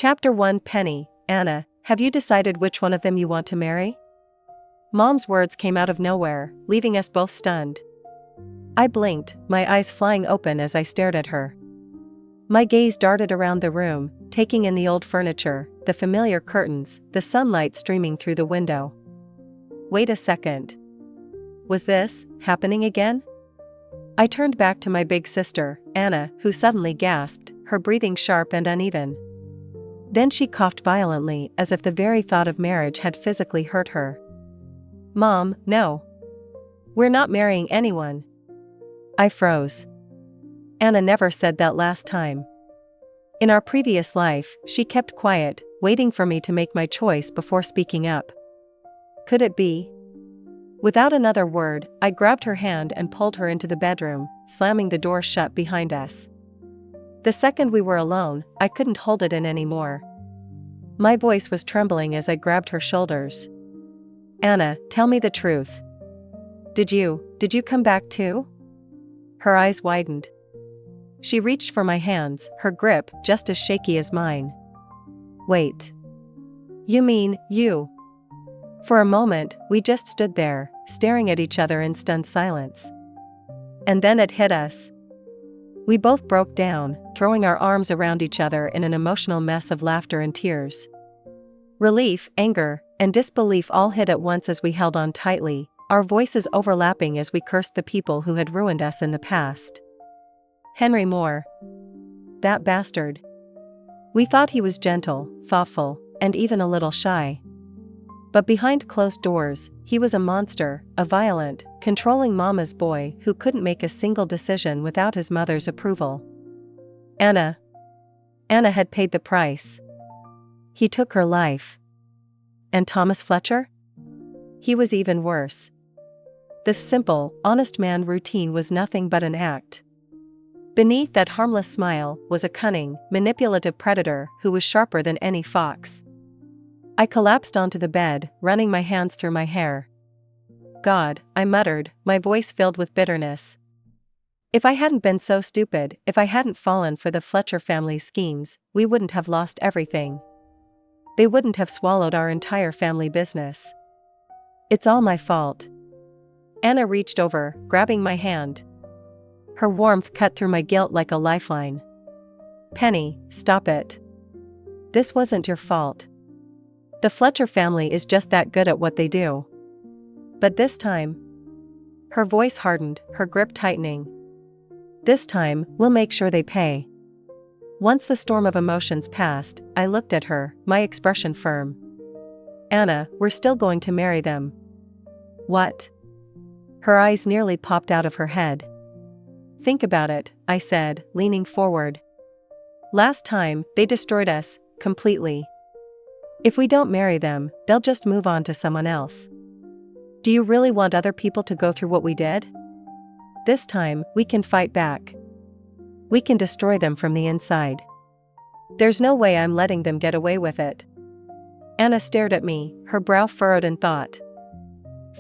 Chapter 1. Penny, Anna, have you decided which one of them you want to marry? Mom's words came out of nowhere, leaving us both stunned. I blinked, my eyes flying open as I stared at her. My gaze darted around the room, taking in the old furniture, the familiar curtains, the sunlight streaming through the window. Wait a second. Was this happening again? I turned back to my big sister, Anna, who suddenly gasped, her breathing sharp and uneven. Then she coughed violently as if the very thought of marriage had physically hurt her. Mom, no. We're not marrying anyone. I froze. Anna never said that last time. In our previous life, she kept quiet, waiting for me to make my choice before speaking up. Could it be? Without another word, I grabbed her hand and pulled her into the bedroom, slamming the door shut behind us. The second we were alone, I couldn't hold it in anymore. My voice was trembling as I grabbed her shoulders. Anna, tell me the truth. Did you come back too? Her eyes widened. She reached for my hands, her grip just as shaky as mine. Wait. You mean, you? For a moment, we just stood there, staring at each other in stunned silence. And then it hit us. We both broke down, throwing our arms around each other in an emotional mess of laughter and tears. Relief, anger, and disbelief all hit at once as we held on tightly, our voices overlapping as we cursed the people who had ruined us in the past. Henry Moore. That bastard. We thought he was gentle, thoughtful, and even a little shy. But behind closed doors, he was a monster, a violent, controlling mama's boy who couldn't make a single decision without his mother's approval. Anna had paid the price. He took her life. And Thomas Fletcher? He was even worse. The simple, honest man routine was nothing but an act. Beneath that harmless smile was a cunning, manipulative predator who was sharper than any fox. I collapsed onto the bed, running my hands through my hair. God, I muttered, my voice filled with bitterness. If I hadn't been so stupid, if I hadn't fallen for the Fletcher family's schemes, we wouldn't have lost everything. They wouldn't have swallowed our entire family business. It's all my fault. Anna reached over, grabbing my hand. Her warmth cut through my guilt like a lifeline. Penny, stop it. This wasn't your fault. The Fletcher family is just that good at what they do. But this time... Her voice hardened, her grip tightening. This time, we'll make sure they pay. Once the storm of emotions passed, I looked at her, my expression firm. Anna, we're still going to marry them. What? Her eyes nearly popped out of her head. Think about it, I said, leaning forward. Last time, they destroyed us, completely. If we don't marry them, they'll just move on to someone else. Do you really want other people to go through what we did? This time, we can fight back. We can destroy them from the inside. There's no way I'm letting them get away with it. Anna stared at me, her brow furrowed in thought.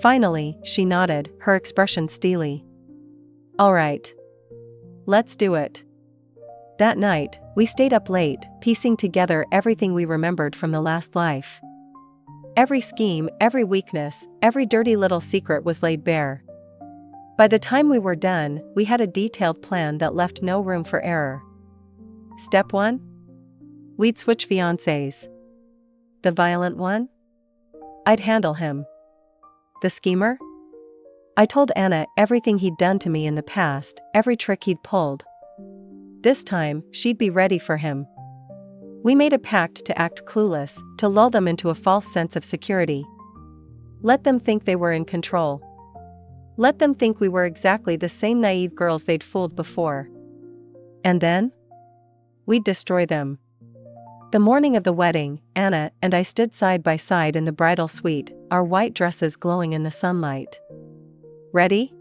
Finally, she nodded, her expression steely. All right. Let's do it. That night, we stayed up late, piecing together everything we remembered from the last life. Every scheme, every weakness, every dirty little secret was laid bare. By the time we were done, we had a detailed plan that left no room for error. Step 1? We'd switch fiancés. The violent one? I'd handle him. The schemer? I told Anna everything he'd done to me in the past, every trick he'd pulled. This time, she'd be ready for him. We made a pact to act clueless, to lull them into a false sense of security. Let them think they were in control. Let them think we were exactly the same naive girls they'd fooled before. And then? We'd destroy them. The morning of the wedding, Anna and I stood side by side in the bridal suite, our white dresses glowing in the sunlight. Ready?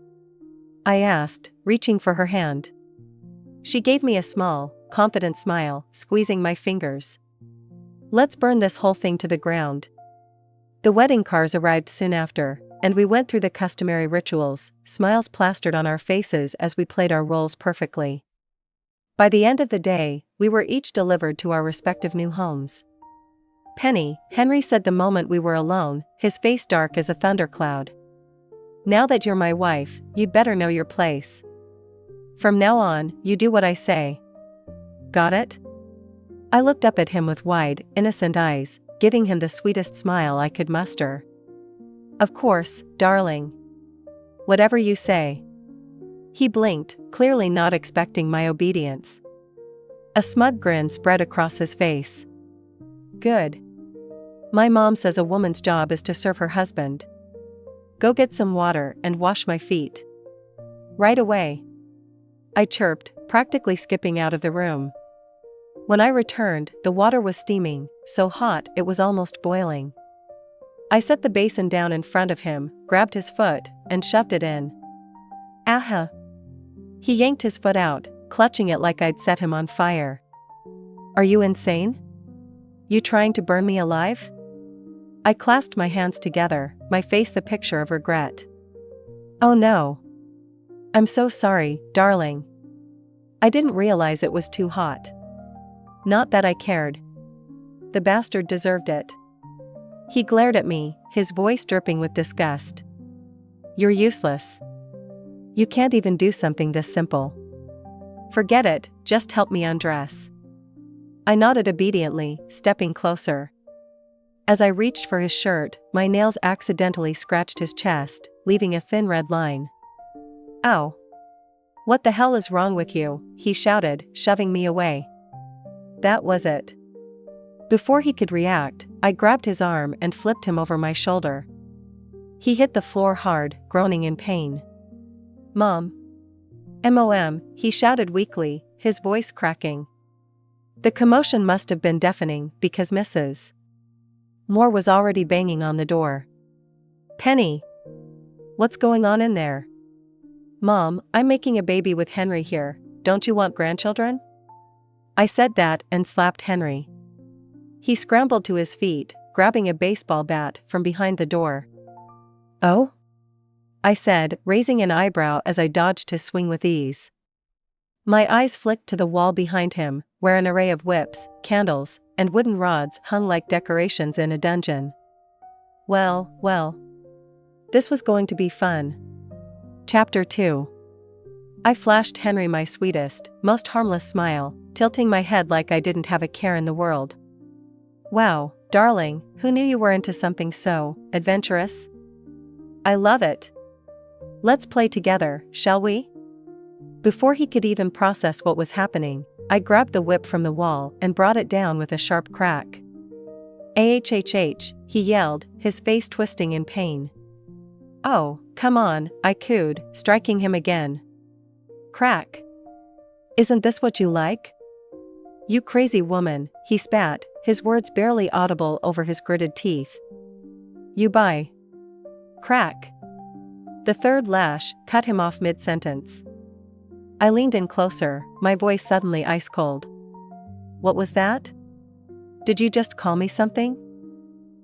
I asked, reaching for her hand. She gave me a small, confident smile, squeezing my fingers. Let's burn this whole thing to the ground. The wedding cars arrived soon after, and we went through the customary rituals, smiles plastered on our faces as we played our roles perfectly. By the end of the day, we were each delivered to our respective new homes. "Penny," Henry said the moment we were alone, his face dark as a thundercloud. "Now that you're my wife, you'd better know your place. From now on, you do what I say. Got it?" I looked up at him with wide, innocent eyes, giving him the sweetest smile I could muster. "Of course, darling. Whatever you say." He blinked, clearly not expecting my obedience. A smug grin spread across his face. "Good. My mom says a woman's job is to serve her husband. Go get some water and wash my feet." "Right away," I chirped, practically skipping out of the room. When I returned, the water was steaming, so hot it was almost boiling. I set the basin down in front of him, grabbed his foot, and shoved it in. "Aha!" He yanked his foot out, clutching it like I'd set him on fire. "Are you insane? You trying to burn me alive?" I clasped my hands together, my face the picture of regret. "Oh no. I'm so sorry, darling. I didn't realize it was too hot. Not that I cared. The bastard deserved it." He glared at me, his voice dripping with disgust. "You're useless. You can't even do something this simple. Forget it, just help me undress." I nodded obediently, stepping closer. As I reached for his shirt, my nails accidentally scratched his chest, leaving a thin red line. "Ow. What the hell is wrong with you?" he shouted, shoving me away. That was it. Before he could react, I grabbed his arm and flipped him over my shoulder. He hit the floor hard, groaning in pain. "Mom. Mom," he shouted weakly, his voice cracking. The commotion must have been deafening because Mrs. Moore was already banging on the door. "Penny. What's going on in there?" "Mom, I'm making a baby with Henry here. Don't you want grandchildren?" I said that and slapped Henry. He scrambled to his feet, grabbing a baseball bat from behind the door. "Oh?" I said, raising an eyebrow as I dodged his swing with ease. My eyes flicked to the wall behind him, where an array of whips, candles, and wooden rods hung like decorations in a dungeon. Well, well. This was going to be fun. Chapter 2. I flashed Henry my sweetest, most harmless smile, tilting my head like I didn't have a care in the world. "Wow, darling, who knew you were into something so adventurous? I love it. Let's play together, shall we?" Before he could even process what was happening, I grabbed the whip from the wall and brought it down with a sharp crack. "Ahhh," he yelled, his face twisting in pain. "Oh, come on," I cooed, striking him again. Crack. "Isn't this what you like?" "You crazy woman," he spat, his words barely audible over his gritted teeth. "You buy." Crack. The third lash cut him off mid-sentence. I leaned in closer, my voice suddenly ice cold. "What was that? Did you just call me something?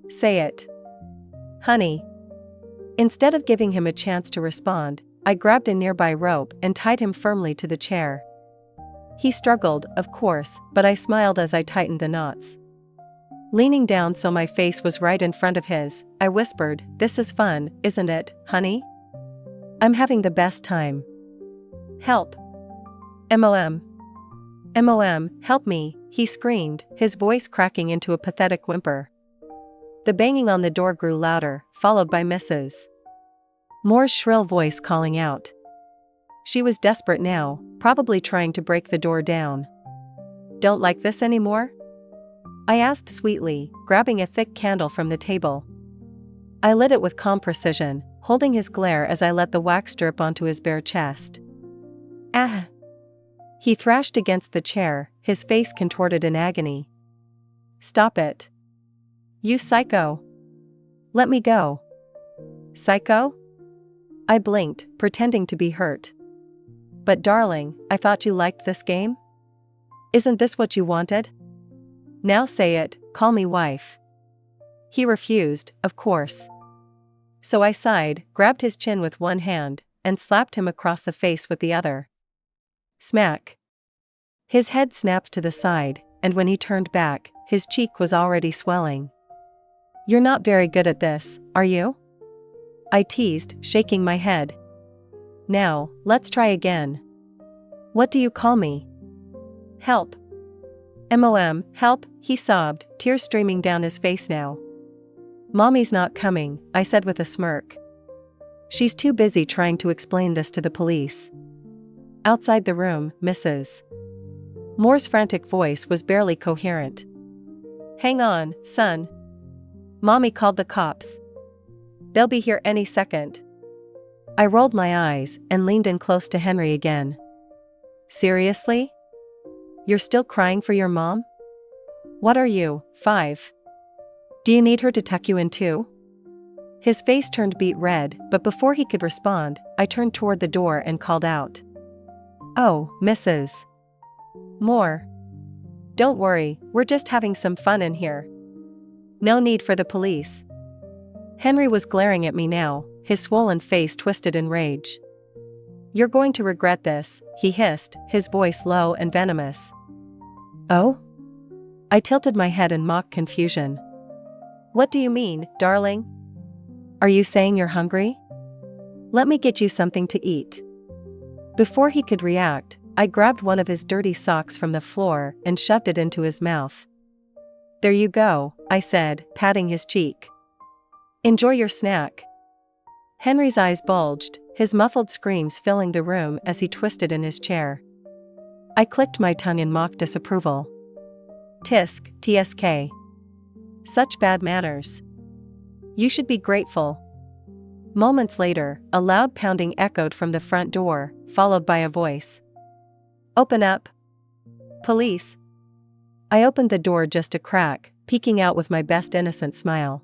Say it." "Honey." Instead of giving him a chance to respond, I grabbed a nearby rope and tied him firmly to the chair. He struggled, of course, but I smiled as I tightened the knots. Leaning down so my face was right in front of his, I whispered, "This is fun, isn't it, honey? I'm having the best time. Help. Mom. Mom, help me," he screamed, his voice cracking into a pathetic whimper. The banging on the door grew louder, followed by Mrs. Moore's shrill voice calling out. She was desperate now, probably trying to break the door down. "Don't like this anymore?" I asked sweetly, grabbing a thick candle from the table. I lit it with calm precision, holding his glare as I let the wax drip onto his bare chest. "Ah!" He thrashed against the chair, his face contorted in agony. "Stop it. You psycho. Let me go." "Psycho?" I blinked, pretending to be hurt. "But darling, I thought you liked this game? Isn't this what you wanted? Now say it, call me wife." He refused, of course. So I sighed, grabbed his chin with one hand, and slapped him across the face with the other. Smack. His head snapped to the side, and when he turned back, his cheek was already swelling. "You're not very good at this, are you?" I teased, shaking my head. "Now, let's try again." "What do you call me?" "Help." Help," he sobbed, tears streaming down his face now. "Mommy's not coming," I said with a smirk. "She's too busy trying to explain this to the police." Outside the room, Mrs. Moore's frantic voice was barely coherent. "Hang on, son. Mommy called the cops. They'll be here any second." I rolled my eyes and leaned in close to Henry again. "Seriously? You're still crying for your mom? What are you, 5? Do you need her to tuck you in too?" His face turned beet red, but before he could respond, I turned toward the door and called out. "Oh, Mrs. Moore. Don't worry, we're just having some fun in here. No need for the police." Henry was glaring at me now, his swollen face twisted in rage. "You're going to regret this," he hissed, his voice low and venomous. "Oh?" I tilted my head in mock confusion. "What do you mean, darling? Are you saying you're hungry? Let me get you something to eat." Before he could react, I grabbed one of his dirty socks from the floor and shoved it into his mouth. "There you go," I said, patting his cheek. "Enjoy your snack." Henry's eyes bulged, his muffled screams filling the room as he twisted in his chair. I clicked my tongue in mock disapproval. Tisk, TSK. Such bad manners. You should be grateful. Moments later, a loud pounding echoed from the front door, followed by a voice. "Open up. Police." I opened the door just a crack, peeking out with my best innocent smile.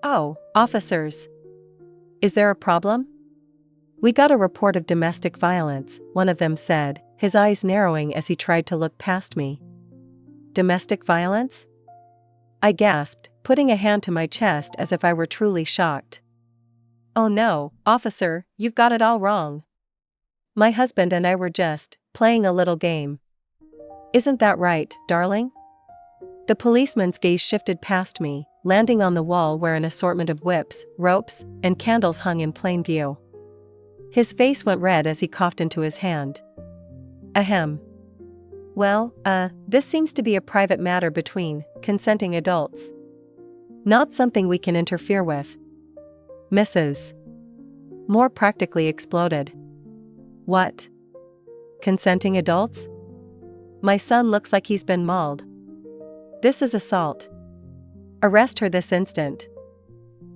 "Oh, officers. Is there a problem?" "We got a report of domestic violence," one of them said, his eyes narrowing as he tried to look past me. "Domestic violence?" I gasped, putting a hand to my chest as if I were truly shocked. "Oh no, officer, you've got it all wrong. My husband and I were just playing a little game." "Isn't that right, darling?" The policeman's gaze shifted past me, landing on the wall where an assortment of whips, ropes, and candles hung in plain view. His face went red as he coughed into his hand. "Ahem. Well, this seems to be a private matter between consenting adults. Not something we can interfere with." Mrs. Moore practically exploded. "What? Consenting adults? My son looks like he's been mauled. This is assault. Arrest her this instant."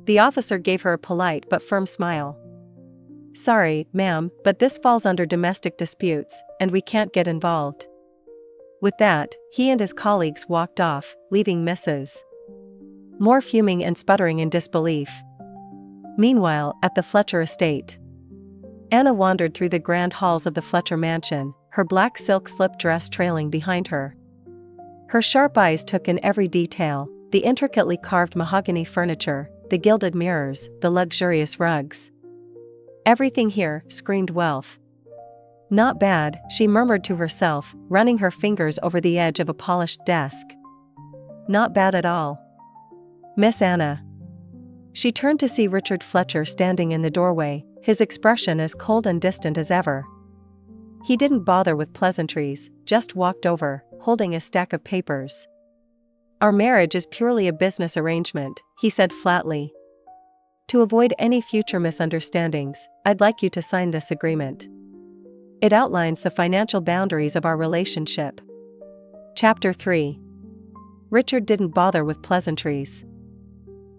The officer gave her a polite but firm smile. "Sorry, ma'am, but this falls under domestic disputes, and we can't get involved." With that, he and his colleagues walked off, leaving Mrs. Moore fuming and sputtering in disbelief. Meanwhile, at the Fletcher estate, Anna wandered through the grand halls of the Fletcher mansion, her black silk slip dress trailing behind her. Her sharp eyes took in every detail, the intricately carved mahogany furniture, the gilded mirrors, the luxurious rugs. Everything here screamed wealth. "Not bad," she murmured to herself, running her fingers over the edge of a polished desk. "Not bad at all. Miss Anna." She turned to see Richard Fletcher standing in the doorway, his expression as cold and distant as ever. He didn't bother with pleasantries, just walked over, holding a stack of papers. "Our marriage is purely a business arrangement," he said flatly. "To avoid any future misunderstandings, I'd like you to sign this agreement. It outlines the financial boundaries of our relationship." Chapter 3. Richard didn't bother with pleasantries.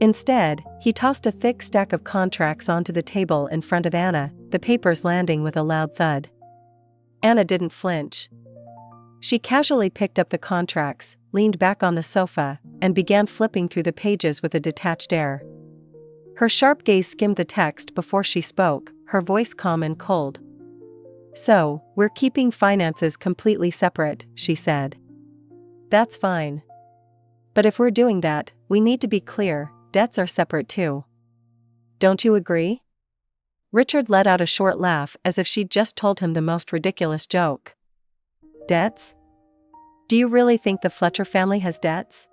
Instead, he tossed a thick stack of contracts onto the table in front of Anna, the papers landing with a loud thud. Anna didn't flinch. She casually picked up the contracts, leaned back on the sofa, and began flipping through the pages with a detached air. Her sharp gaze skimmed the text before she spoke, her voice calm and cold. "So, we're keeping finances completely separate," she said. "That's fine. But if we're doing that, we need to be clear, debts are separate too. Don't you agree?" Richard let out a short laugh as if she'd just told him the most ridiculous joke. Debts? Do you really think the Fletcher family has debts?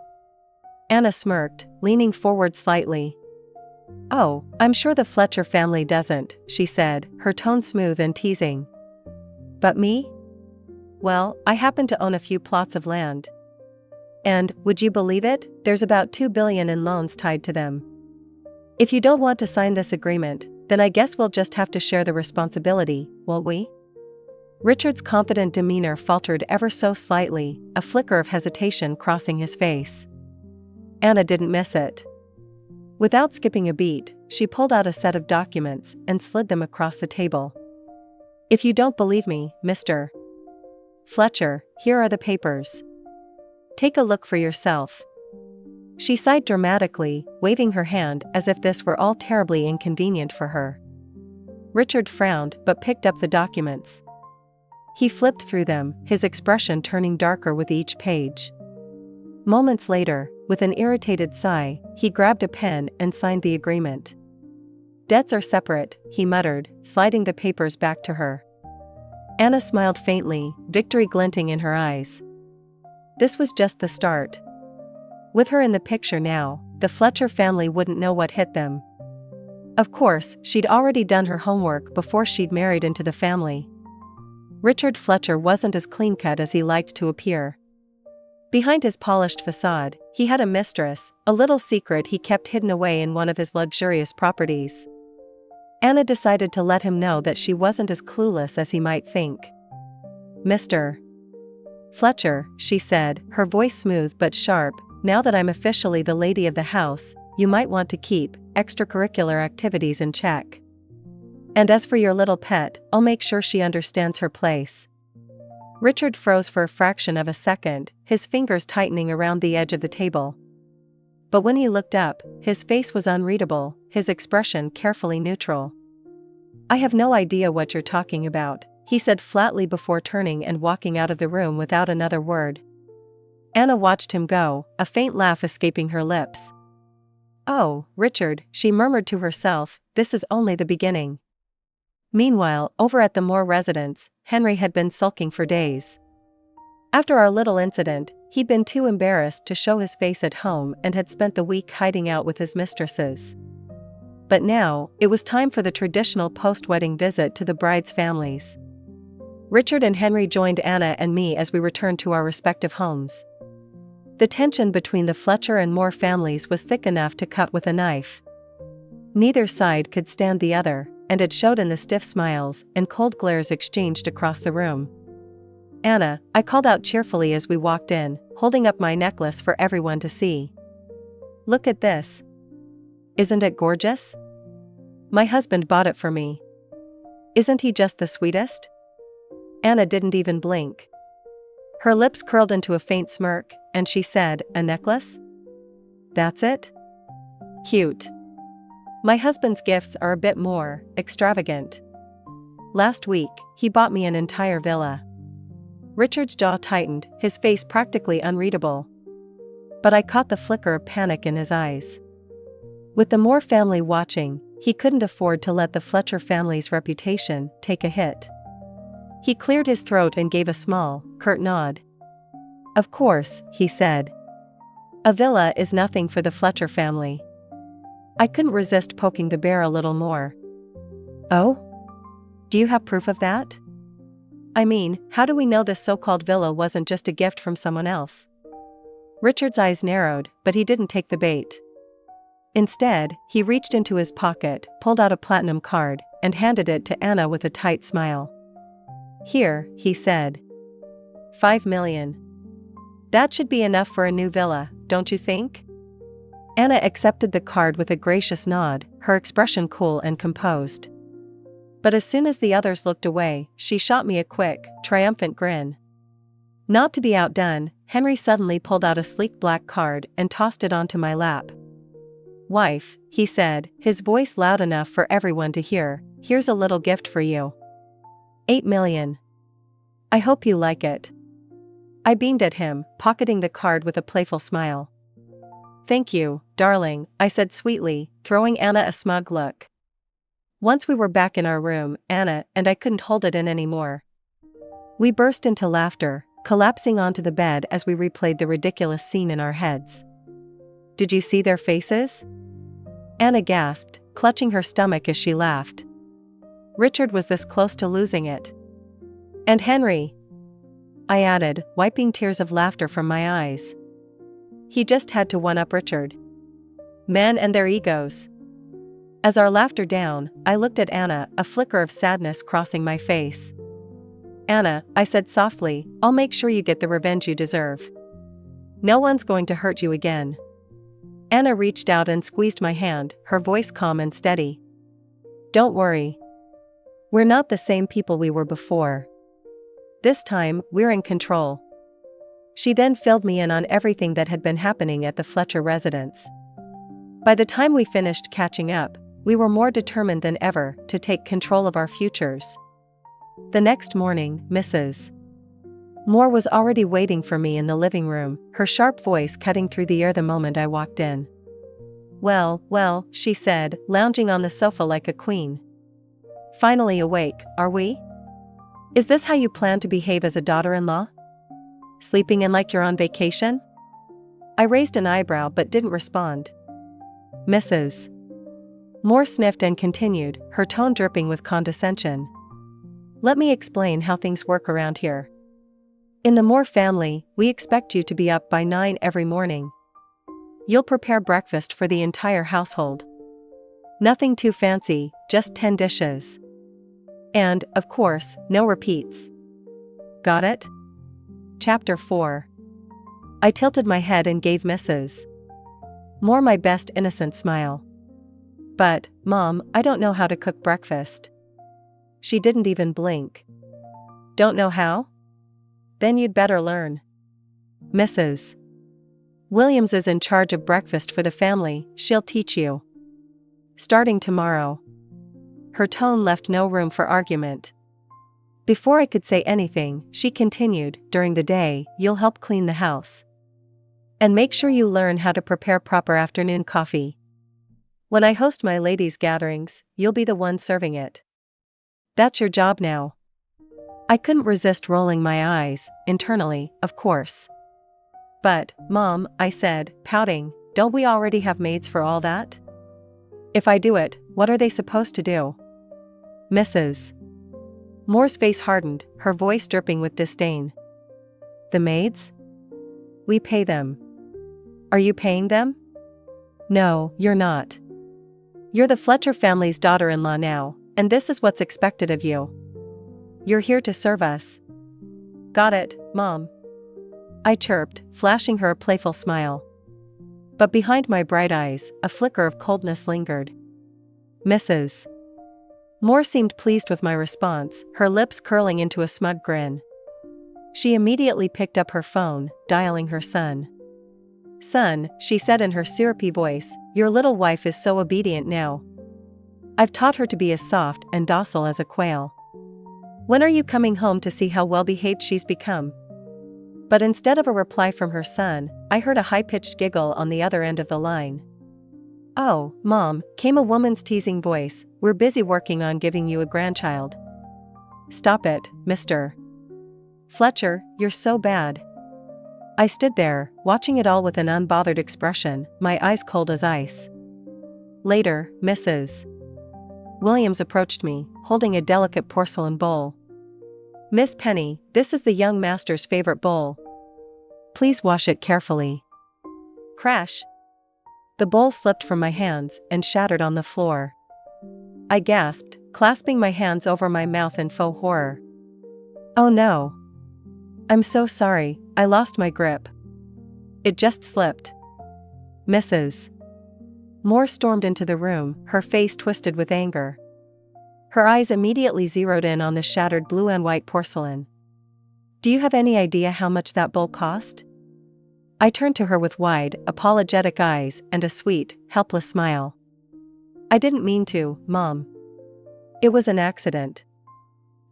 Anna smirked, leaning forward slightly. Oh, I'm sure the Fletcher family doesn't, she said, her tone smooth and teasing. But me? Well, I happen to own a few plots of land. And, would you believe it, there's about $2 billion in loans tied to them. If you don't want to sign this agreement, then I guess we'll just have to share the responsibility, won't we? Richard's confident demeanor faltered ever so slightly, a flicker of hesitation crossing his face. Anna didn't miss it. Without skipping a beat, she pulled out a set of documents and slid them across the table. If you don't believe me, Mr. Fletcher, here are the papers. Take a look for yourself. She sighed dramatically, waving her hand as if this were all terribly inconvenient for her. Richard frowned but picked up the documents. He flipped through them, his expression turning darker with each page. Moments later, with an irritated sigh, he grabbed a pen and signed the agreement. Debts are separate, he muttered, sliding the papers back to her. Anna smiled faintly, victory glinting in her eyes. This was just the start. With her in the picture now, the Fletcher family wouldn't know what hit them. Of course, she'd already done her homework before she'd married into the family. Richard Fletcher wasn't as clean-cut as he liked to appear. Behind his polished facade, he had a mistress, a little secret he kept hidden away in one of his luxurious properties. Anna decided to let him know that she wasn't as clueless as he might think. Mr. Fletcher, she said, her voice smooth but sharp, now that I'm officially the lady of the house, you might want to keep extracurricular activities in check. And as for your little pet, I'll make sure she understands her place. Richard froze for a fraction of a second, his fingers tightening around the edge of the table. But when he looked up, his face was unreadable, his expression carefully neutral. I have no idea what you're talking about, he said flatly before turning and walking out of the room without another word. Anna watched him go, a faint laugh escaping her lips. Oh, Richard, she murmured to herself, this is only the beginning. Meanwhile, over at the Moore residence, Henry had been sulking for days. After our little incident, he'd been too embarrassed to show his face at home and had spent the week hiding out with his mistresses. But now, it was time for the traditional post-wedding visit to the bride's families. Richard and Henry joined Anna and me as we returned to our respective homes. The tension between the Fletcher and Moore families was thick enough to cut with a knife. Neither side could stand the other, and it showed in the stiff smiles and cold glares exchanged across the room. Anna, I called out cheerfully as we walked in, holding up my necklace for everyone to see. Look at this. Isn't it gorgeous? My husband bought it for me. Isn't he just the sweetest? Anna didn't even blink. Her lips curled into a faint smirk, and she said, a necklace? That's it? Cute. My husband's gifts are a bit more extravagant. Last week, he bought me an entire villa. Richard's jaw tightened, his face practically unreadable. But I caught the flicker of panic in his eyes. With the Moore family watching, he couldn't afford to let the Fletcher family's reputation take a hit. He cleared his throat and gave a small, curt nod. Of course, he said. A villa is nothing for the Fletcher family. I couldn't resist poking the bear a little more. Oh? Do you have proof of that? I mean, how do we know this so-called villa wasn't just a gift from someone else? Richard's eyes narrowed, but he didn't take the bait. Instead, he reached into his pocket, pulled out a platinum card, and handed it to Anna with a tight smile. Here, he said. 5 million. That should be enough for a new villa, don't you think? Anna accepted the card with a gracious nod, her expression cool and composed. But as soon as the others looked away, she shot me a quick, triumphant grin. Not to be outdone, Henry suddenly pulled out a sleek black card and tossed it onto my lap. Wife, he said, his voice loud enough for everyone to hear, here's a little gift for you. 8 million. I hope you like it. I beamed at him, pocketing the card with a playful smile. Thank you, darling, I said sweetly, throwing Anna a smug look. Once we were back in our room, Anna and I couldn't hold it in anymore. We burst into laughter, collapsing onto the bed as we replayed the ridiculous scene in our heads. "Did you see their faces?" Anna gasped, clutching her stomach as she laughed. Richard was this close to losing it. "And Henry," I added, wiping tears of laughter from my eyes. "He just had to one-up Richard. Men and their egos." As our laughter down, I looked at Anna, a flicker of sadness crossing my face. "Anna," I said softly, "I'll make sure you get the revenge you deserve. No one's going to hurt you again." Anna reached out and squeezed my hand, her voice calm and steady. "Don't worry. We're not the same people we were before. This time, we're in control." She then filled me in on everything that had been happening at the Fletcher residence. By the time we finished catching up, we were more determined than ever to take control of our futures. The next morning, Mrs. Moore was already waiting for me in the living room, her sharp voice cutting through the air the moment I walked in. Well, she said, lounging on the sofa like a queen. "Finally awake, are we? Is this how you plan to behave as a daughter-in-law? Sleeping in like you're on vacation?" I raised an eyebrow but didn't respond. Mrs. Moore sniffed and continued, her tone dripping with condescension. "Let me explain how things work around here. In the Moore family, we expect you to be up by 9 every morning. You'll prepare breakfast for the entire household. Nothing too fancy, just 10 dishes. And, of course, no repeats. Got it?" Chapter 4. I tilted my head and gave Mrs. Moore my best innocent smile. "But, Mom, I don't know how to cook breakfast." She didn't even blink. "Don't know how? Then you'd better learn. Mrs. Williams is in charge of breakfast for the family, she'll teach you. Starting tomorrow." Her tone left no room for argument. Before I could say anything, she continued, "During the day, you'll help clean the house. And make sure you learn how to prepare proper afternoon coffee. When I host my ladies' gatherings, you'll be the one serving it. That's your job now." I couldn't resist rolling my eyes, internally, of course. "But, Mom," I said, pouting, "don't we already have maids for all that? If I do it, what are they supposed to do?" Mrs. Moore's face hardened, her voice dripping with disdain. "The maids? We pay them. Are you paying them? No, you're not. You're the Fletcher family's daughter-in-law now, and this is what's expected of you. You're here to serve us." "Got it, Mom," I chirped, flashing her a playful smile. But behind my bright eyes, a flicker of coldness lingered. Mrs. Moore seemed pleased with my response, her lips curling into a smug grin. She immediately picked up her phone, dialing her son. "Son," she said in her syrupy voice, "your little wife is so obedient now. I've taught her to be as soft and docile as a quail. When are you coming home to see how well-behaved she's become?" But instead of a reply from her son, I heard a high-pitched giggle on the other end of the line. "Oh, Mom," came a woman's teasing voice, "we're busy working on giving you a grandchild." "Stop it, Mr. Fletcher, you're so bad." I stood there, watching it all with an unbothered expression, my eyes cold as ice. Later, Mrs. Williams approached me, holding a delicate porcelain bowl. "Miss Penny, this is the young master's favorite bowl. Please wash it carefully." Crash! The bowl slipped from my hands and shattered on the floor. I gasped, clasping my hands over my mouth in faux horror. "Oh no. I'm so sorry, I lost my grip. It just slipped." Mrs. Moore stormed into the room, her face twisted with anger. Her eyes immediately zeroed in on the shattered blue and white porcelain. "Do you have any idea how much that bowl cost?" I turned to her with wide, apologetic eyes and a sweet, helpless smile. "I didn't mean to, Mom. It was an accident."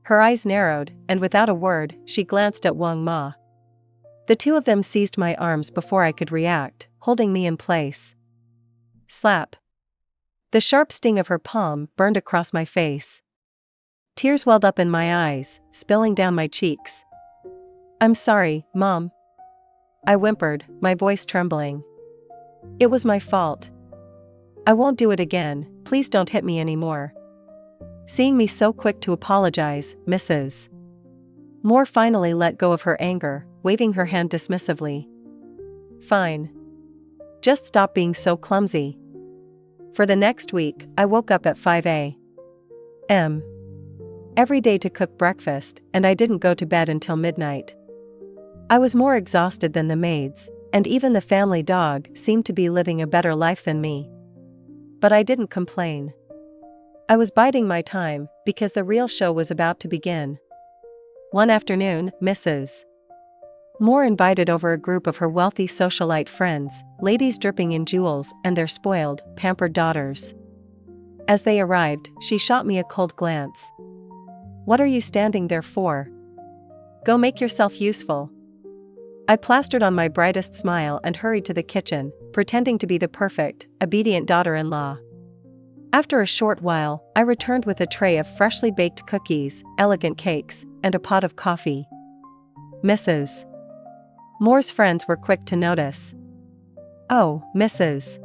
Her eyes narrowed, and without a word, she glanced at Wang Ma. The two of them seized my arms before I could react, holding me in place. Slap! The sharp sting of her palm burned across my face. Tears welled up in my eyes, spilling down my cheeks. "I'm sorry, Mom," I whimpered, my voice trembling. "It was my fault. I won't do it again, please don't hit me anymore." Seeing me so quick to apologize, Mrs. Moore finally let go of her anger, waving her hand dismissively. "Fine. Just stop being so clumsy." For the next week, I woke up at 5 a.m. every day to cook breakfast, and I didn't go to bed until midnight. I was more exhausted than the maids, and even the family dog seemed to be living a better life than me. But I didn't complain. I was biding my time, because the real show was about to begin. One afternoon, Mrs. Moore invited over a group of her wealthy socialite friends, ladies dripping in jewels and their spoiled, pampered daughters. As they arrived, she shot me a cold glance. "What are you standing there for? Go make yourself useful." I plastered on my brightest smile and hurried to the kitchen, pretending to be the perfect, obedient daughter-in-law. After a short while, I returned with a tray of freshly baked cookies, elegant cakes, and a pot of coffee. Mrs. Moore's friends were quick to notice. "Oh, Mrs.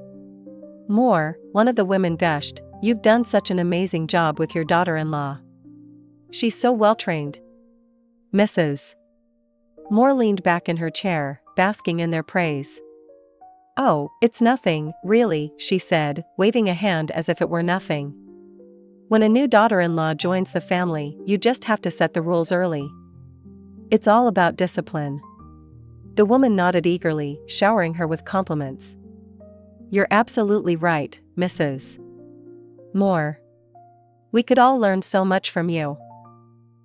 Moore," one of the women gushed, "you've done such an amazing job with your daughter-in-law. She's so well-trained." Mrs. Moore leaned back in her chair, basking in their praise. "Oh, it's nothing, really," she said, waving a hand as if it were nothing. "When a new daughter-in-law joins the family, you just have to set the rules early. It's all about discipline." The woman nodded eagerly, showering her with compliments. "You're absolutely right, Mrs. Moore. We could all learn so much from you.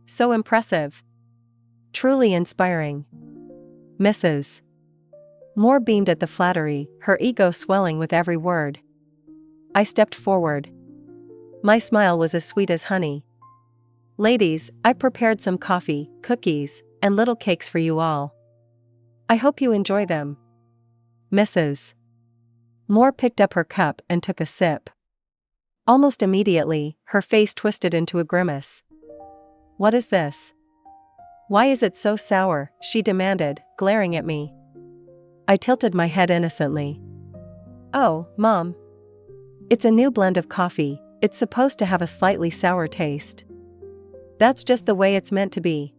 So impressive. Truly inspiring." Mrs. Moore beamed at the flattery, her ego swelling with every word. I stepped forward. My smile was as sweet as honey. "Ladies, I prepared some coffee, cookies, and little cakes for you all. I hope you enjoy them." Mrs. Moore picked up her cup and took a sip. Almost immediately, her face twisted into a grimace. "What is this? Why is it so sour?" she demanded, glaring at me. I tilted my head innocently. "Oh, Mom. It's a new blend of coffee, it's supposed to have a slightly sour taste. That's just the way it's meant to be."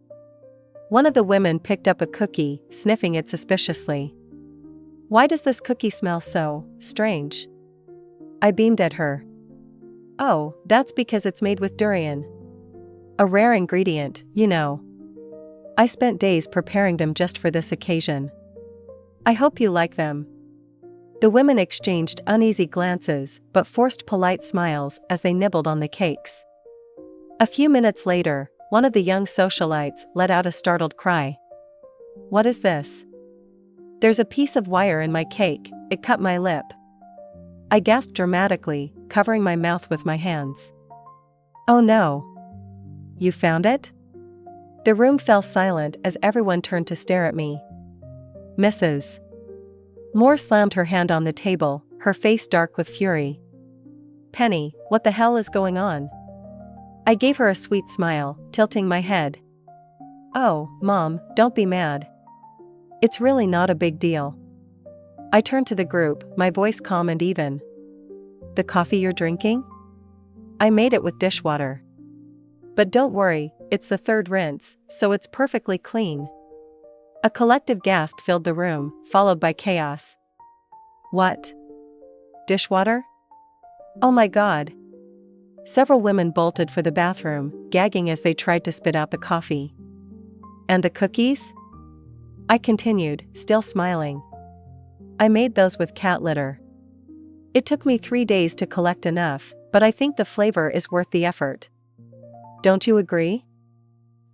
One of the women picked up a cookie, sniffing it suspiciously. "Why does this cookie smell so strange?" I beamed at her. "Oh, that's because it's made with durian. A rare ingredient, you know. I spent days preparing them just for this occasion. I hope you like them." The women exchanged uneasy glances but forced polite smiles as they nibbled on the cakes. A few minutes later, one of the young socialites let out a startled cry. "What is this? There's a piece of wire in my cake, it cut my lip." I gasped dramatically, covering my mouth with my hands. "Oh no. You found it?" The room fell silent as everyone turned to stare at me. Mrs. Moore slammed her hand on the table, her face dark with fury. "Penny, what the hell is going on?" I gave her a sweet smile, tilting my head. "Oh, Mom, don't be mad. It's really not a big deal." I turned to the group, my voice calm and even. "The coffee you're drinking? I made it with dishwater. But don't worry, it's the third rinse, so it's perfectly clean." A collective gasp filled the room, followed by chaos. "What? Dishwater? Oh my God." Several women bolted for the bathroom, gagging as they tried to spit out the coffee. "And the cookies?" I continued, still smiling. "I made those with cat litter. It took me 3 days to collect enough, but I think the flavor is worth the effort. Don't you agree?"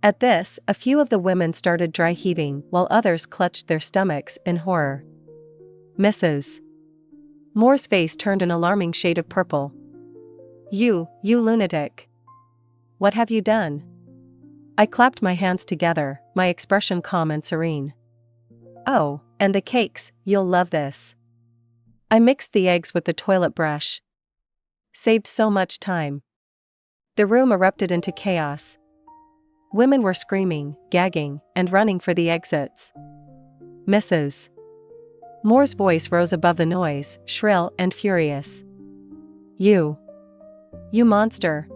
At this, a few of the women started dry heaving while others clutched their stomachs in horror. Mrs. Moore's face turned an alarming shade of purple. You lunatic. What have you done?" I clapped my hands together, my expression calm and serene. "Oh, and the cakes, you'll love this. I mixed the eggs with the toilet brush. Saved so much time." The room erupted into chaos. Women were screaming, gagging, and running for the exits. Mrs. Moore's voice rose above the noise, shrill and furious. You monster.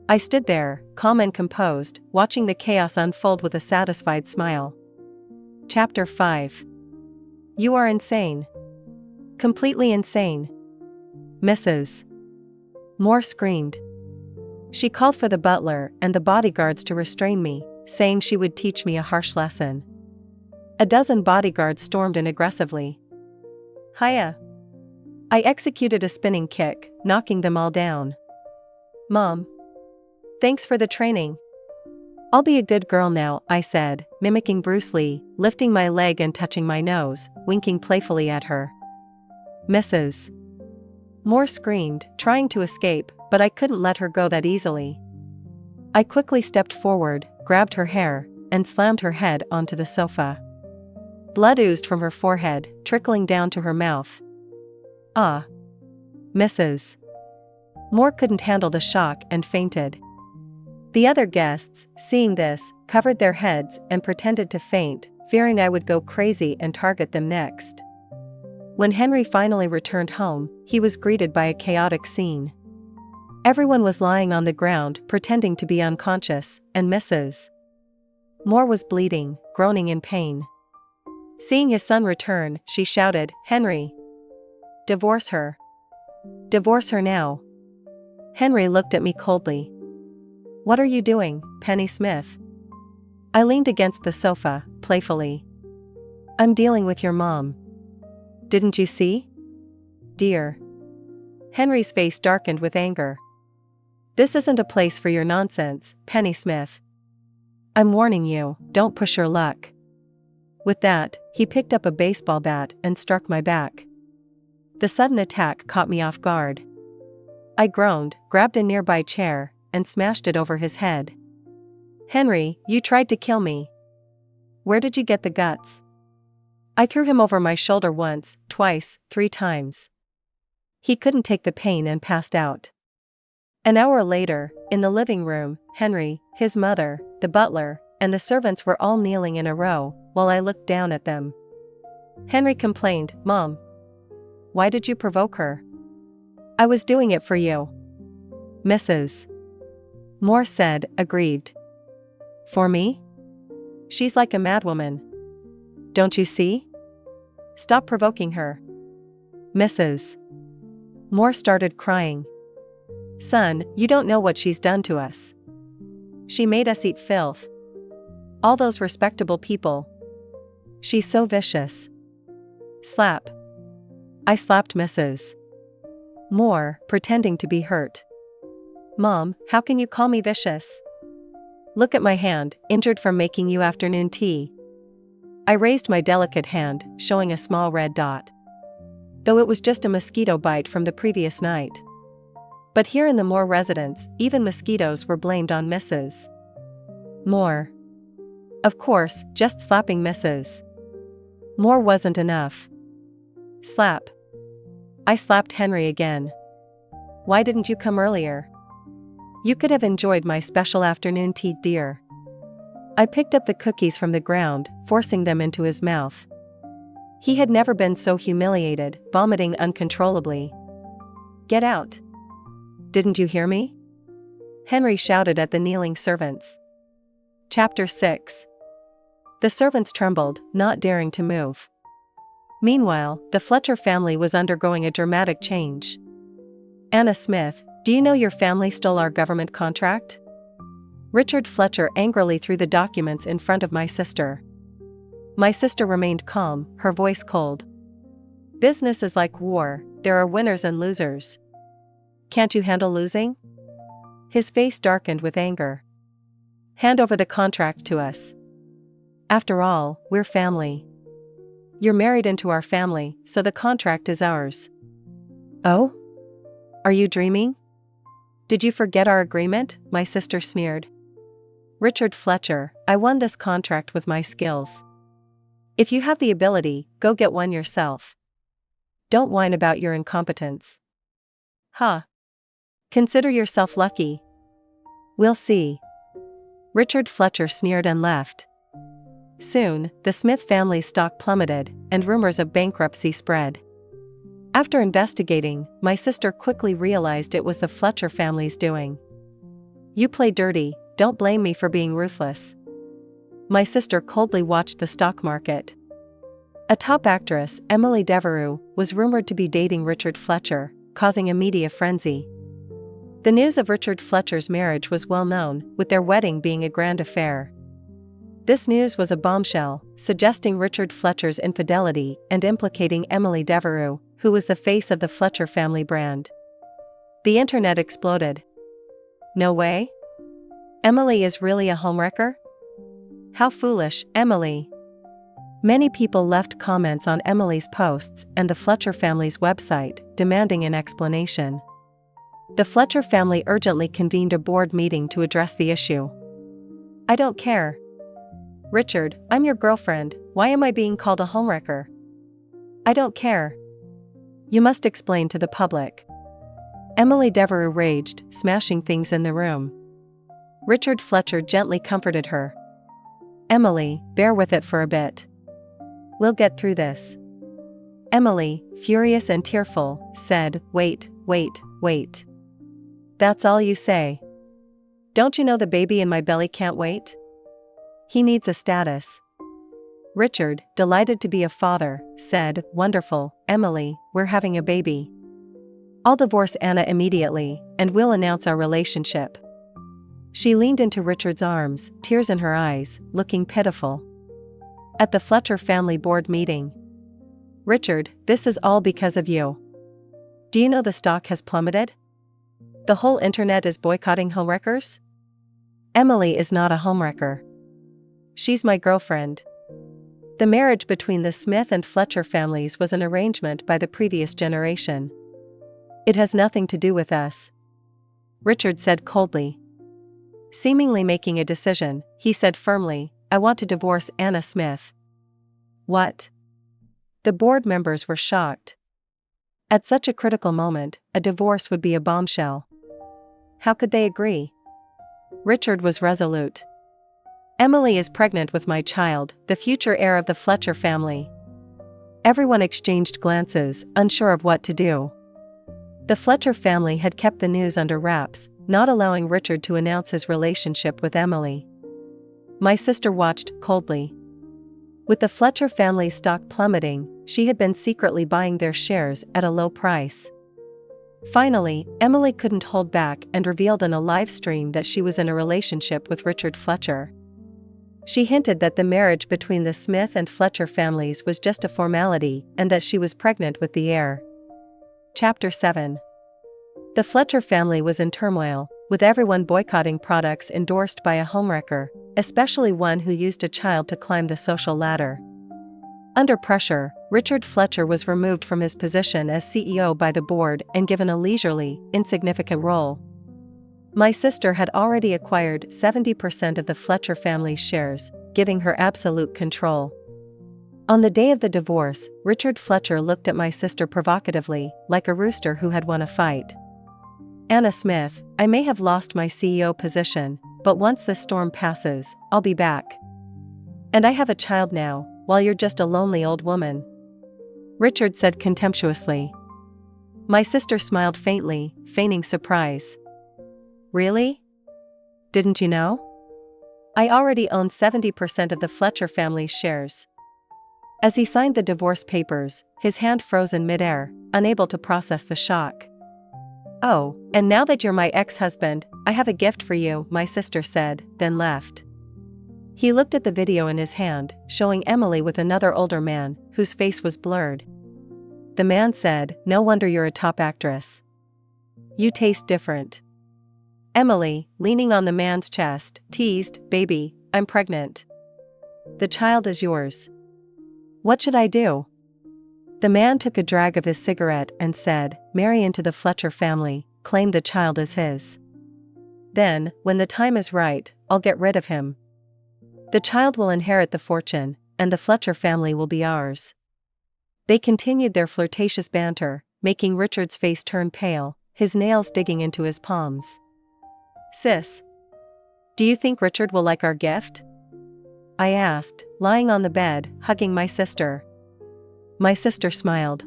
I stood there, calm and composed, watching the chaos unfold with a satisfied smile. Chapter 5. You are insane. Completely insane. Mrs. Moore screamed. She called for the butler and the bodyguards to restrain me, saying she would teach me a harsh lesson. A dozen bodyguards stormed in aggressively. Hiya! I executed a spinning kick, knocking them all down. Mom. Thanks for the training. I'll be a good girl now, I said, mimicking Bruce Lee, lifting my leg and touching my nose, winking playfully at her. Mrs. Moore screamed, trying to escape, but I couldn't let her go that easily. I quickly stepped forward, grabbed her hair, and slammed her head onto the sofa. Blood oozed from her forehead, trickling down to her mouth. Ah! Mrs. Moore couldn't handle the shock and fainted. The other guests, seeing this, covered their heads and pretended to faint, fearing I would go crazy and target them next. When Henry finally returned home, he was greeted by a chaotic scene. Everyone was lying on the ground, pretending to be unconscious, and Mrs. Moore was bleeding, groaning in pain. Seeing his son return, she shouted, "Henry! Divorce her! Divorce her now!" Henry looked at me coldly. What are you doing, Penny Smith? I leaned against the sofa, playfully. I'm dealing with your mom. Didn't you see? Dear. Henry's face darkened with anger. This isn't a place for your nonsense, Penny Smith. I'm warning you, don't push your luck. With that, he picked up a baseball bat and struck my back. The sudden attack caught me off guard. I groaned, grabbed a nearby chair, and smashed it over his head. Henry, you tried to kill me. Where did you get the guts? I threw him over my shoulder once, twice, 3 times. He couldn't take the pain and passed out. An hour later, in the living room, Henry, his mother, the butler, and the servants were all kneeling in a row, while I looked down at them. Henry complained, Mom. Why did you provoke her? I was doing it for you. Mrs. Moore said, aggrieved. For me? She's like a madwoman. Don't you see? Stop provoking her. Mrs. Moore started crying. Son, you don't know what she's done to us. She made us eat filth. All those respectable people. She's so vicious. Slap. I slapped Mrs. Moore, pretending to be hurt. Mom, how can you call me vicious? Look at my hand, injured from making you afternoon tea. I raised my delicate hand, showing a small red dot. Though it was just a mosquito bite from the previous night. But here in the Moore residence, even mosquitoes were blamed on Mrs. Moore. Of course, just slapping Mrs. Moore wasn't enough. Slap. I slapped Henry again. Why didn't you come earlier? You could have enjoyed my special afternoon tea, dear. I picked up the cookies from the ground, forcing them into his mouth. He had never been so humiliated, vomiting uncontrollably. Get out. Didn't you hear me? Henry shouted at the kneeling servants. Chapter 6. The servants trembled, not daring to move. Meanwhile, the Fletcher family was undergoing a dramatic change. Anna Smith, do you know your family stole our government contract? Richard Fletcher angrily threw the documents in front of my sister. My sister remained calm, her voice cold. Business is like war, there are winners and losers. Can't you handle losing? His face darkened with anger. Hand over the contract to us. After all, we're family. You're married into our family, so the contract is ours. Oh? Are you dreaming? Did you forget our agreement? My sister sneered. Richard Fletcher, I won this contract with my skills. If you have the ability, go get one yourself. Don't whine about your incompetence. Consider yourself lucky. We'll see. Richard Fletcher sneered and left. Soon, the Smith family's stock plummeted, and rumors of bankruptcy spread. After investigating, my sister quickly realized it was the Fletcher family's doing. You play dirty, don't blame me for being ruthless. My sister coldly watched the stock market. A top actress, Emily Devereux, was rumored to be dating Richard Fletcher, causing a media frenzy. The news of Richard Fletcher's marriage was well known, with their wedding being a grand affair. This news was a bombshell, suggesting Richard Fletcher's infidelity and implicating Emily Devereux, who was the face of the Fletcher family brand. The internet exploded. No way? Emily is really a homewrecker? How foolish, Emily! Many people left comments on Emily's posts and the Fletcher family's website, demanding an explanation. The Fletcher family urgently convened a board meeting to address the issue. I don't care. Richard, I'm your girlfriend, why am I being called a homewrecker? I don't care. You must explain to the public. Emily Devereux raged, smashing things in the room. Richard Fletcher gently comforted her. Emily, bear with it for a bit. We'll get through this. Emily, furious and tearful, said, Wait. That's all you say? Don't you know the baby in my belly can't wait? He needs a status. Richard, delighted to be a father, said, Wonderful, Emily, we're having a baby. I'll divorce Anna immediately, and we'll announce our relationship. She leaned into Richard's arms, tears in her eyes, looking pitiful. At the Fletcher family board meeting. Richard, this is all because of you. Do you know the stock has plummeted? The whole internet is boycotting homewreckers? Emily is not a homewrecker. She's my girlfriend. The marriage between the Smith and Fletcher families was an arrangement by the previous generation. It has nothing to do with us. Richard said coldly. Seemingly making a decision, he said firmly, I want to divorce Anna Smith. What? The board members were shocked. At such a critical moment, a divorce would be a bombshell. How could they agree? Richard was resolute. Emily is pregnant with my child, the future heir of the Fletcher family. Everyone exchanged glances, unsure of what to do. The Fletcher family had kept the news under wraps, not allowing Richard to announce his relationship with Emily. My sister watched coldly. With the Fletcher family stock plummeting, she had been secretly buying their shares at a low price. Finally, Emily couldn't hold back and revealed in a live stream that she was in a relationship with Richard Fletcher. She hinted that the marriage between the Smith and Fletcher families was just a formality and that she was pregnant with the heir. Chapter 7. The Fletcher family was in turmoil, with everyone boycotting products endorsed by a homewrecker, especially one who used a child to climb the social ladder. Under pressure, Richard Fletcher was removed from his position as CEO by the board and given a leisurely, insignificant role. My sister had already acquired 70% of the Fletcher family's shares, giving her absolute control. On the day of the divorce, Richard Fletcher looked at my sister provocatively, like a rooster who had won a fight. Anna Smith, I may have lost my CEO position, but once the storm passes, I'll be back. And I have a child now, while you're just a lonely old woman. Richard said contemptuously. My sister smiled faintly, feigning surprise. Really? Didn't you know? I already own 70% of the Fletcher family's shares. As he signed the divorce papers, his hand froze in midair, unable to process the shock. Oh, and now that you're my ex-husband, I have a gift for you, my sister said, then left. He looked at the video in his hand, showing Emily with another older man, whose face was blurred. The man said, No wonder you're a top actress. You taste different. Emily, leaning on the man's chest, teased, Baby, I'm pregnant. The child is yours. What should I do? The man took a drag of his cigarette and said, Marry into the Fletcher family, claim the child as his. Then, when the time is right, I'll get rid of him. The child will inherit the fortune, and the Fletcher family will be ours. They continued their flirtatious banter, making Richard's face turn pale, his nails digging into his palms. Sis. Do you think Richard will like our gift? I asked, lying on the bed, hugging my sister. My sister smiled.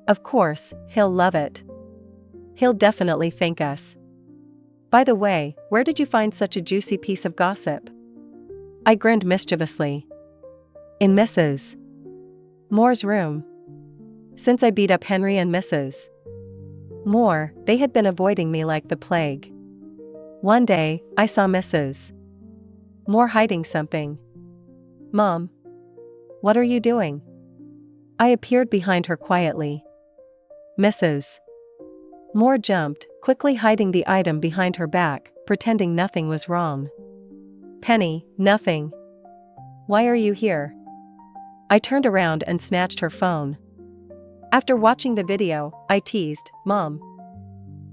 Of course, he'll love it. He'll definitely thank us. By the way, where did you find such a juicy piece of gossip? I grinned mischievously. In Mrs. Moore's room. Since I beat up Henry and Mrs. Moore, they had been avoiding me like the plague. One day, I saw Mrs. Moore hiding something. Mom. What are you doing? I appeared behind her quietly. Mrs. Moore jumped, quickly hiding the item behind her back, pretending nothing was wrong. Penny, nothing. Why are you here? I turned around and snatched her phone. After watching the video, I teased, Mom.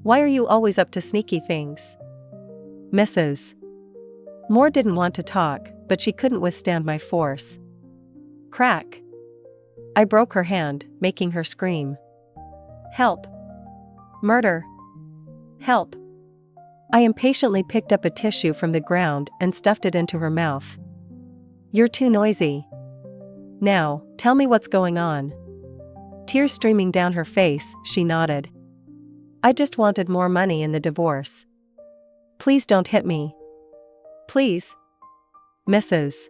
Why are you always up to sneaky things? Mrs. Moore didn't want to talk, but she couldn't withstand my force. Crack. I broke her hand, making her scream. Help. Murder. Help. I impatiently picked up a tissue from the ground and stuffed it into her mouth. You're too noisy. Now, tell me what's going on. Tears streaming down her face, she nodded. I just wanted more money in the divorce. Please don't hit me. Please. Mrs.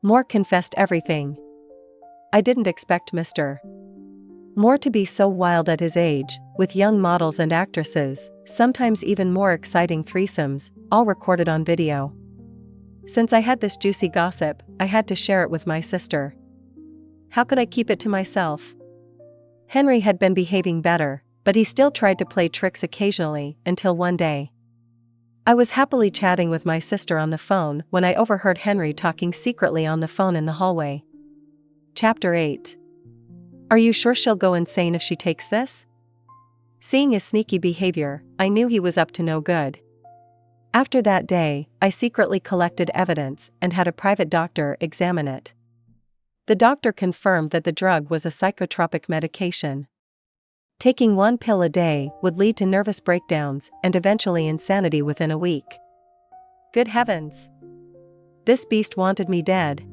Moore confessed everything. I didn't expect Mr. Moore to be so wild at his age, with young models and actresses, sometimes even more exciting threesomes, all recorded on video. Since I had this juicy gossip, I had to share it with my sister. How could I keep it to myself? Henry had been behaving better, but he still tried to play tricks occasionally, until one day. I was happily chatting with my sister on the phone when I overheard Henry talking secretly on the phone in the hallway. Chapter 8. Are you sure she'll go insane if she takes this? Seeing his sneaky behavior, I knew he was up to no good. After that day, I secretly collected evidence and had a private doctor examine it. The doctor confirmed that the drug was a psychotropic medication. Taking one pill a day would lead to nervous breakdowns and eventually insanity within a week. Good heavens! This beast wanted me dead.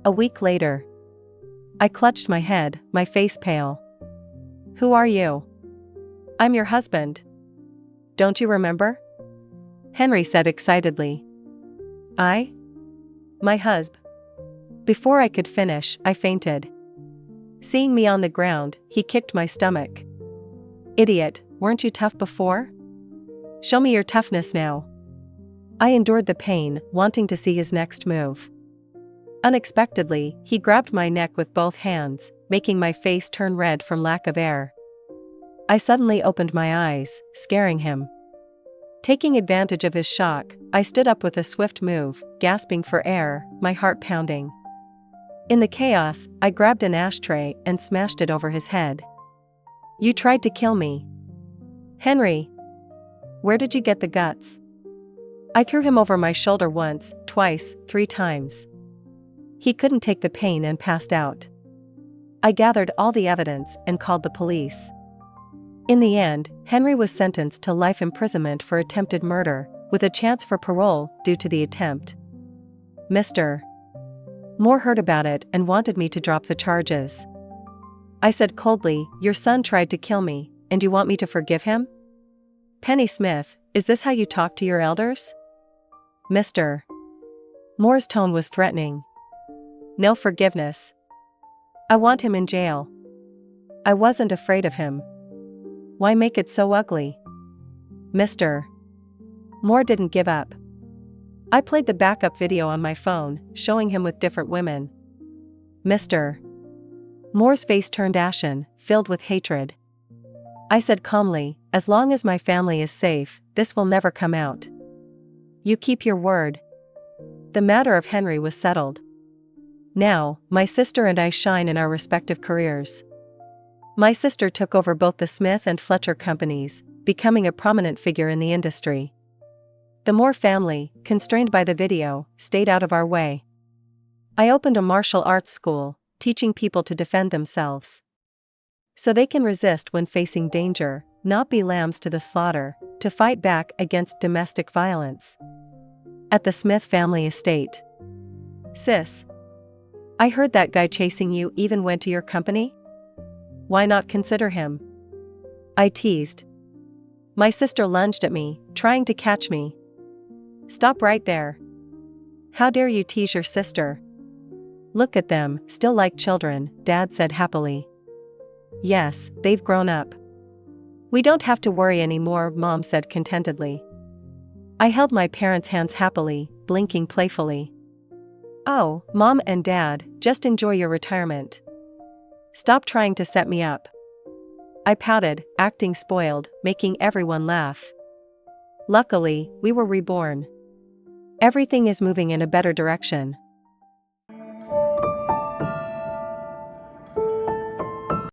A week later. I clutched my head, my face pale. Who are you? I'm your husband. Don't you remember? Henry said excitedly. My husband. Before I could finish, I fainted. Seeing me on the ground, he kicked my stomach. Idiot, weren't you tough before? Show me your toughness now. I endured the pain, wanting to see his next move. Unexpectedly, he grabbed my neck with both hands, making my face turn red from lack of air. I suddenly opened my eyes, scaring him. Taking advantage of his shock, I stood up with a swift move, gasping for air, my heart pounding. In the chaos, I grabbed an ashtray and smashed it over his head. You tried to kill me. Henry. Where did you get the guts? I threw him over my shoulder once, twice, 3 times. He couldn't take the pain and passed out. I gathered all the evidence and called the police. In the end, Henry was sentenced to life imprisonment for attempted murder, with a chance for parole due to the attempt. Mr. Moore heard about it and wanted me to drop the charges. I said coldly, your son tried to kill me, and you want me to forgive him? Penny Smith, is this how you talk to your elders? Mr. Moore's tone was threatening. No forgiveness. I want him in jail. I wasn't afraid of him. Why make it so ugly? Mr. Moore didn't give up. I played the backup video on my phone, showing him with different women. Mr. Moore's face turned ashen, filled with hatred. I said calmly, as long as my family is safe, this will never come out. You keep your word. The matter of Henry was settled. Now, my sister and I shine in our respective careers. My sister took over both the Smith and Fletcher companies, becoming a prominent figure in the industry. The Moore family, constrained by the video, stayed out of our way. I opened a martial arts school, teaching people to defend themselves. So they can resist when facing danger, not be lambs to the slaughter, to fight back against domestic violence. At the Smith family estate. Sis. I heard that guy chasing you even went to your company? Why not consider him? I teased. My sister lunged at me, trying to catch me. Stop right there. How dare you tease your sister? Look at them, still like children, Dad said happily. Yes, they've grown up. We don't have to worry anymore, Mom said contentedly. I held my parents' hands happily, blinking playfully. Oh, Mom and Dad, just enjoy your retirement. Stop trying to set me up. I pouted, acting spoiled, making everyone laugh. Luckily, we were reborn. Everything is moving in a better direction.